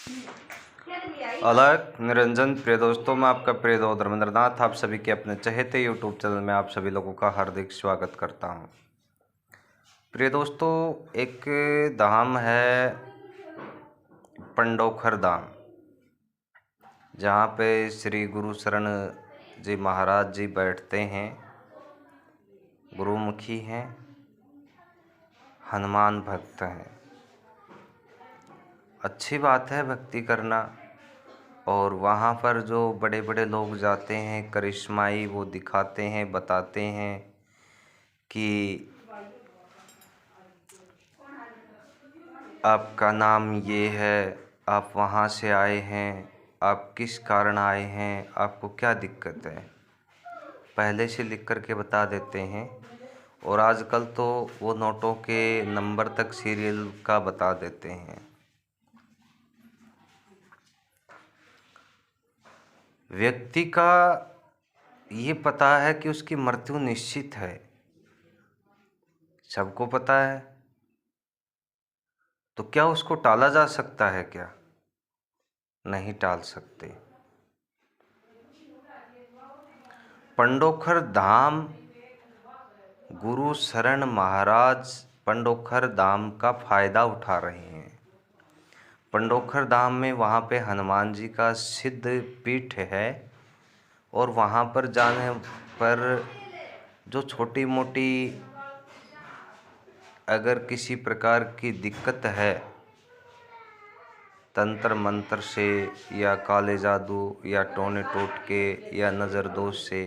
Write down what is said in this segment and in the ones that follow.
अलग निरंजन। प्रिय दोस्तों, मैं आपका प्रिय दोस्त धर्मेंद्रनाथ आप सभी के अपने चहेते यूट्यूब चैनल में आप सभी लोगों का हार्दिक स्वागत करता हूं। प्रिय दोस्तों, एक धाम है पंडोखर धाम, जहां पे श्री गुरु शरण जी महाराज जी बैठते हैं। गुरुमुखी हैं, हनुमान भक्त हैं। अच्छी बात है भक्ति करना, और वहाँ पर जो बड़े बड़े लोग जाते हैं, करिश्माई वो दिखाते हैं, बताते हैं कि आपका नाम ये है, आप वहाँ से आए हैं, आप किस कारण आए हैं, आपको क्या दिक्कत है, पहले से लिख कर के बता देते हैं। और आजकल तो वो नोटों के नंबर तक सीरियल का बता देते हैं। व्यक्ति का ये पता है कि उसकी मृत्यु निश्चित है, सबको पता है, तो क्या उसको टाला जा सकता है? क्या नहीं टाल सकते। पंडोखर धाम, गुरु शरण महाराज पंडोखर धाम का फायदा उठा रहे हैं। पंडोखर धाम में वहाँ पे हनुमान जी का सिद्ध पीठ है, और वहाँ पर जाने पर जो छोटी मोटी अगर किसी प्रकार की दिक्कत है, तंत्र मंत्र से या काले जादू या टोने टोटके या नज़र दोष से,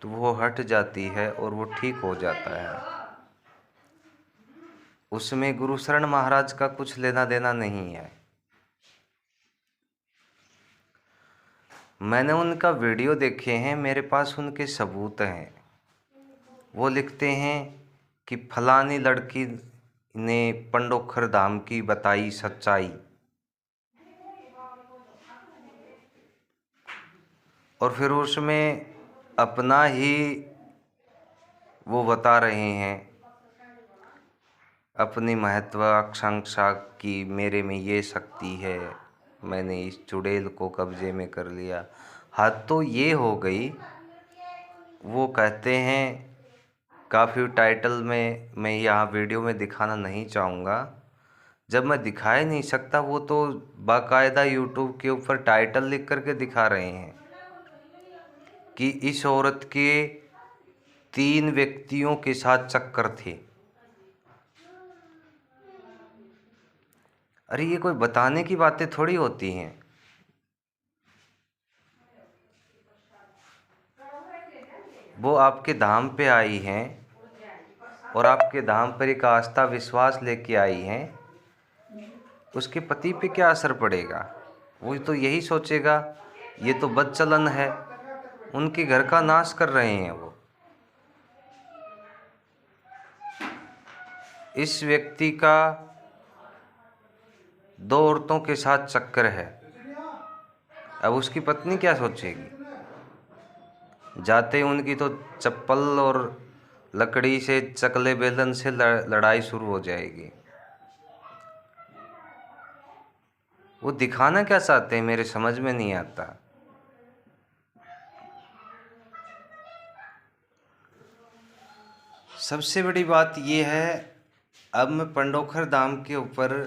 तो वो हट जाती है और वो ठीक हो जाता है। उसमें गुरु शरण महाराज का कुछ लेना देना नहीं है। मैंने उनका वीडियो देखे हैं, मेरे पास उनके सबूत हैं। वो लिखते हैं कि फलानी लड़की ने पंडोखर धाम की बताई सच्चाई, और फिर उसमें अपना ही वो बता रहे हैं, अपनी महत्वाकांक्षा की मेरे में ये शक्ति है, मैंने इस चुड़ैल को कब्जे में कर लिया। हद तो ये हो गई। वो कहते हैं, काफ़ी टाइटल में मैं यहाँ वीडियो में दिखाना नहीं चाहूँगा, जब मैं दिखा ही नहीं सकता, वो तो बाकायदा यूट्यूब के ऊपर टाइटल लिख करके दिखा रहे हैं कि इस औरत के 3 व्यक्तियों के साथ चक्कर थे। अरे ये कोई बताने की बातें थोड़ी होती हैं। वो आपके धाम पे आई हैं और आपके धाम पर एक आस्था विश्वास लेके आई हैं, उसके पति पे क्या असर पड़ेगा? वो तो यही सोचेगा ये तो बदचलन है, उनके घर का नाश कर रहे हैं वो। इस व्यक्ति का 2 औरतों के साथ चक्कर है, अब उसकी पत्नी क्या सोचेगी? जाते उनकी तो चप्पल और लकड़ी से, चकले बेलन से लड़ाई शुरू हो जाएगी। वो दिखाना क्या चाहते हैं, मेरे समझ में नहीं आता। सबसे बड़ी बात ये है, अब मैं पंडोखर धाम के ऊपर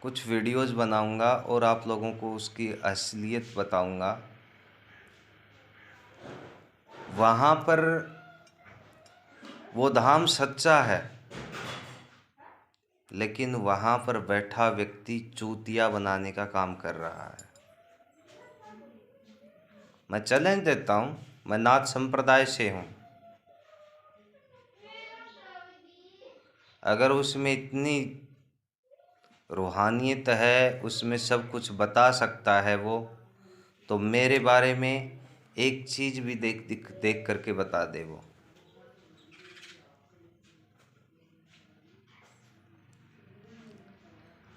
कुछ वीडियोस बनाऊंगा और आप लोगों को उसकी असलियत बताऊंगा। वहाँ पर वो धाम सच्चा है, लेकिन वहाँ पर बैठा व्यक्ति चूतिया बनाने का काम कर रहा है। मैं चैलेंज देता हूँ, मैं नाथ संप्रदाय से हूँ। अगर उसमें इतनी रूहानियत है, उसमें सब कुछ बता सकता है वो, तो मेरे बारे में एक चीज़ भी देख करके बता दे वो।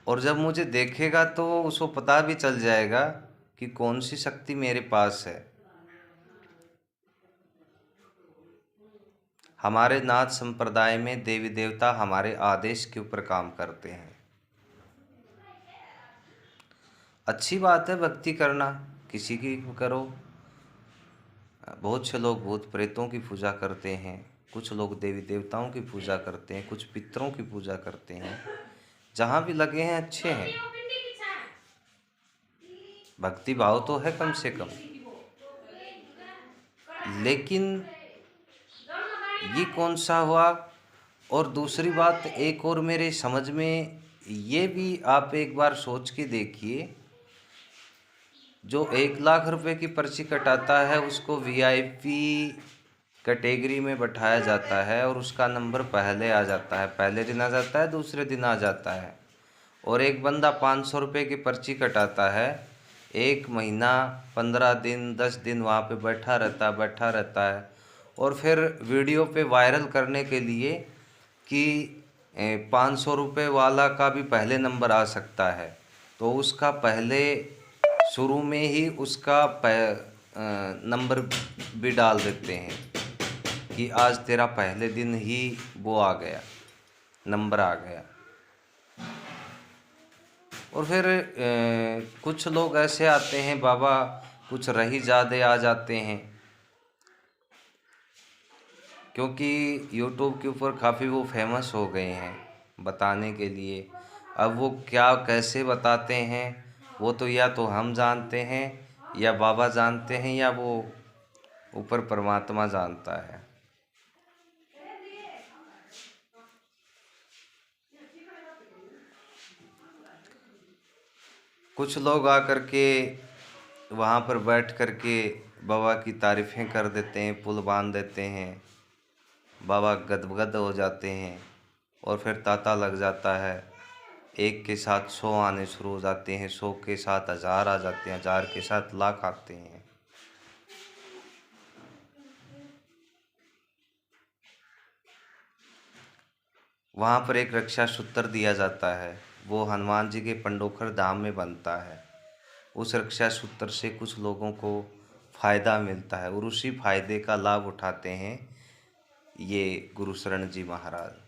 और जब मुझे देखेगा तो उसको पता भी चल जाएगा कि कौन सी शक्ति मेरे पास है। हमारे नाथ संप्रदाय में देवी देवता हमारे आदेश के ऊपर काम करते हैं। अच्छी बात है भक्ति करना, किसी की करो। बहुत से लोग भूत प्रेतों की पूजा करते हैं, कुछ लोग देवी देवताओं की पूजा करते हैं, कुछ पितरों की पूजा करते हैं। जहाँ भी लगे हैं अच्छे हैं, भक्ति भाव तो है कम से कम। लेकिन ये कौन सा हुआ। और दूसरी बात एक और मेरे समझ में ये भी आप एक बार सोच के देखिए, जो 1 लाख रुपए की पर्ची कटाता है उसको वीआईपी कैटेगरी में बैठाया जाता है और उसका नंबर पहले आ जाता है, पहले दिन आ जाता है, दूसरे दिन आ जाता है। और एक बंदा 500 रुपये की पर्ची कटाता है, 1 महीना 15 दिन 10 दिन वहाँ पे बैठा रहता है और फिर वीडियो पे वायरल करने के लिए कि 500 रुपये वाला का भी पहले नंबर आ सकता है, तो उसका पहले शुरू में ही उसका नंबर भी डाल देते हैं कि आज तेरा पहले दिन ही वो आ गया, नंबर आ गया। और फिर कुछ लोग ऐसे आते हैं बाबा, कुछ रही ज़्यादा आ जाते हैं, क्योंकि यूट्यूब के ऊपर काफ़ी वो फेमस हो गए हैं बताने के लिए। अब वो क्या कैसे बताते हैं वो तो या तो हम जानते हैं या बाबा जानते हैं या वो ऊपर परमात्मा जानता है। कुछ लोग आकर के वहाँ पर बैठ कर के बाबा की तारीफ़ें कर देते हैं, पुल बांध देते हैं, बाबा गदगद हो जाते हैं और फिर तांता लग जाता है। 1 के साथ 100 आने शुरू हो जाते हैं, 100 के साथ 1000 आ जाते हैं, 1000 के साथ लाख आते हैं। वहाँ पर एक रक्षा सूत्र दिया जाता है, वो हनुमान जी के पंडोखर धाम में बनता है। उस रक्षा सूत्र से कुछ लोगों को फ़ायदा मिलता है और उसी फायदे का लाभ उठाते हैं ये गुरुशरण जी महाराज।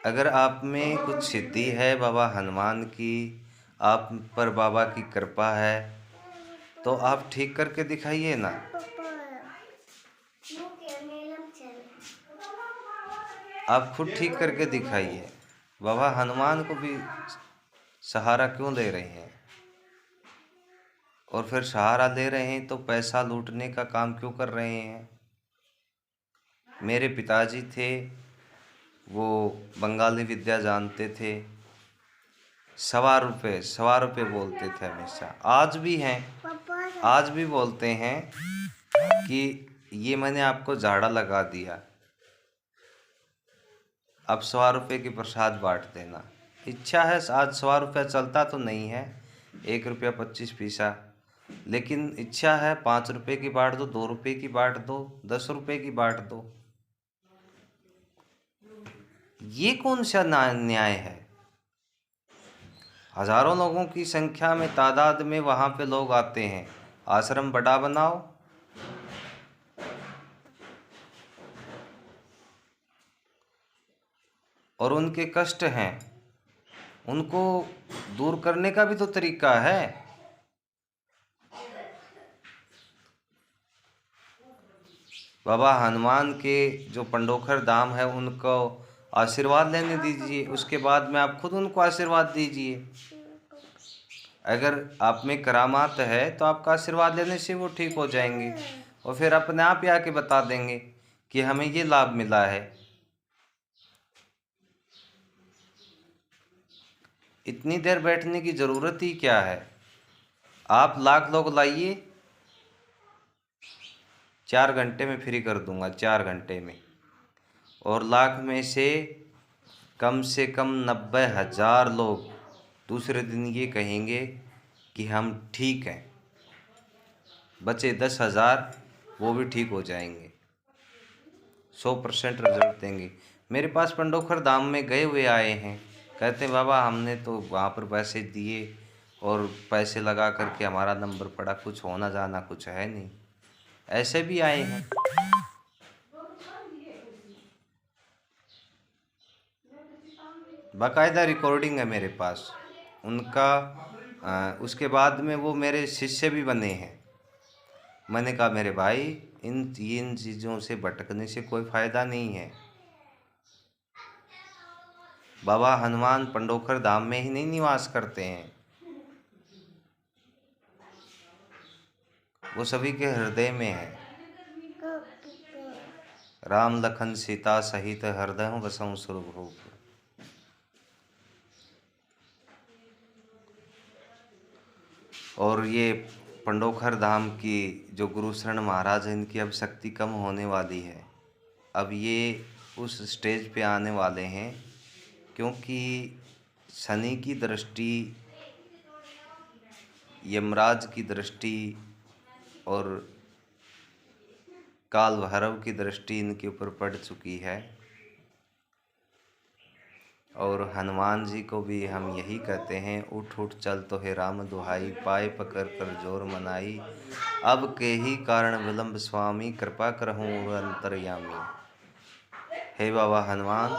अगर आप में कुछ सिद्धि है बाबा हनुमान की, आप पर बाबा की कृपा है, तो आप ठीक करके दिखाइए ना। आप खुद ठीक करके दिखाइए। बाबा हनुमान को भी सहारा क्यों ले रहे हैं, और फिर सहारा ले रहे हैं तो पैसा लूटने का काम क्यों कर रहे हैं। मेरे पिताजी थे, वो बंगाली विद्या जानते थे, 1.25 रुपये बोलते थे हमेशा, आज भी हैं, आज भी बोलते हैं कि ये मैंने आपको झाड़ा लगा दिया, अब 1.25 की प्रसाद बांट देना। इच्छा है, आज 1.25 चलता तो नहीं है, 1 रुपया 25 पैसा, लेकिन इच्छा है 5 रुपये की बांट दो, 2 रुपये की बांट दो, 10 रुपये की बांट दो। ये कौन सा न्याय है। हजारों लोगों की संख्या में, तादाद में वहाँ पे लोग आते हैं, आश्रम बड़ा बनाओ। और उनके कष्ट हैं, उनको दूर करने का भी तो तरीका है। बाबा हनुमान के जो पंडोखर धाम है उनको आशीर्वाद लेने दीजिए, उसके बाद में आप खुद उनको आशीर्वाद दीजिए। अगर आप में करामात है तो आपका आशीर्वाद लेने से वो ठीक हो जाएंगे और फिर अपने आप ही आके बता देंगे कि हमें ये लाभ मिला है। इतनी देर बैठने की ज़रूरत ही क्या है। आप लाख लोग लाइए, 4 घंटे में फ्री कर दूंगा, 4 घंटे में। और लाख में से कम 90,000 लोग दूसरे दिन ये कहेंगे कि हम ठीक हैं। बचे 10,000, वो भी ठीक हो जाएंगे, 100% रिजल्ट देंगे। मेरे पास पंडोखर धाम में गए हुए आए हैं, कहते हैं बाबा हमने तो वहाँ पर पैसे दिए और पैसे लगा करके हमारा नंबर पड़ा, कुछ होना जाना कुछ है नहीं, ऐसे भी आए हैं। बाकायदा रिकॉर्डिंग है मेरे पास उनका। उसके बाद में वो मेरे शिष्य भी बने हैं। मैंने कहा मेरे भाई, इन चीज़ों से भटकने से कोई फ़ायदा नहीं है। बाबा हनुमान पंडोखर धाम में ही नहीं निवास करते हैं, वो सभी के हृदय में है। राम लखन सीता सहित हृदय बसहु सुरभूप। और ये पंडोखर धाम की जो गुरु शरण महाराज हैं, इनकी अब शक्ति कम होने वाली है। अब ये उस स्टेज पे आने वाले हैं, क्योंकि शनि की दृष्टि, यमराज की दृष्टि और काल भैरव की दृष्टि इनके ऊपर पड़ चुकी है। और हनुमान जी को भी हम यही कहते हैं, उठ उठ चल तो हे राम दुहाई, पाए पकड़ कर जोर मनाई, अब के ही कारण विलंब स्वामी, कृपा करहूँ अंतर्यामी। हे बाबा हनुमान,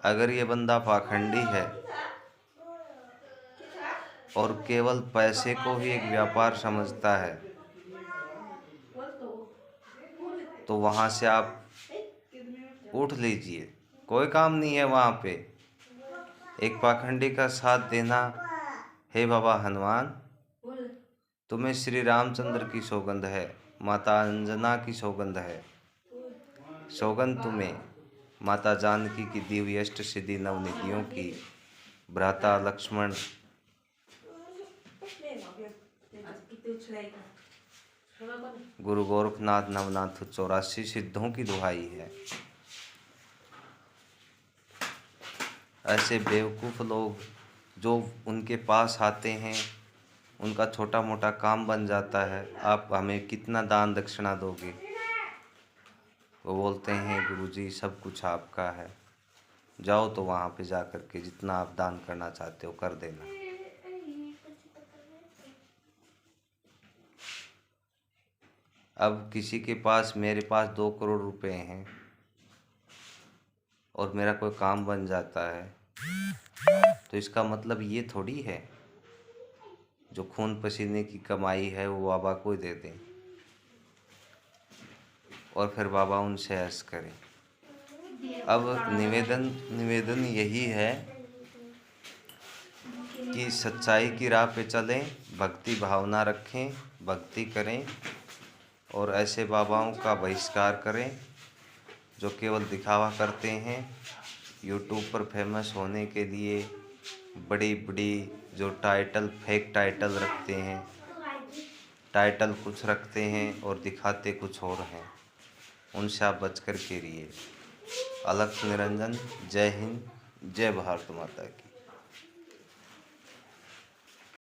अगर ये बंदा पाखंडी है और केवल पैसे को ही एक व्यापार समझता है, तो वहाँ से आप उठ लीजिए, कोई काम नहीं है वहाँ पे। एक पाखंडी का साथ देना, हे बाबा हनुमान, तुम्हें श्री रामचंद्र की सौगंध है, माता अंजना की सौगंध है, सौगंध तुम्हें माता जानकी की दी हुई अष्ट सिद्धि नवनिधियों की, भ्राता लक्ष्मण, गुरु गोरखनाथ नवनाथ 84 सिद्धों की दुहाई है। ऐसे बेवकूफ़ लोग जो उनके पास आते हैं, उनका छोटा मोटा काम बन जाता है, आप हमें कितना दान दक्षिणा दोगे? वो बोलते हैं गुरुजी सब कुछ आपका है, जाओ तो वहाँ पे जा कर के जितना आप दान करना चाहते हो कर देना। अब किसी के पास, मेरे पास 2 करोड़ रुपए हैं और मेरा कोई काम बन जाता है, तो इसका मतलब ये थोड़ी है जो खून पसीने की कमाई है वो बाबा को दे दें और फिर बाबा उनसे ऐश करें। अब निवेदन यही है कि सच्चाई की राह पे चलें, भक्ति भावना रखें, भक्ति करें और ऐसे बाबाओं का बहिष्कार करें जो केवल दिखावा करते हैं, यूट्यूब पर फेमस होने के लिए बड़ी बड़ी जो टाइटल, फेक टाइटल रखते हैं, टाइटल कुछ रखते हैं और दिखाते कुछ और हैं, उनसे आप बच कर के रहिए। अलख निरंजन। जय हिंद, जय भारत माता की।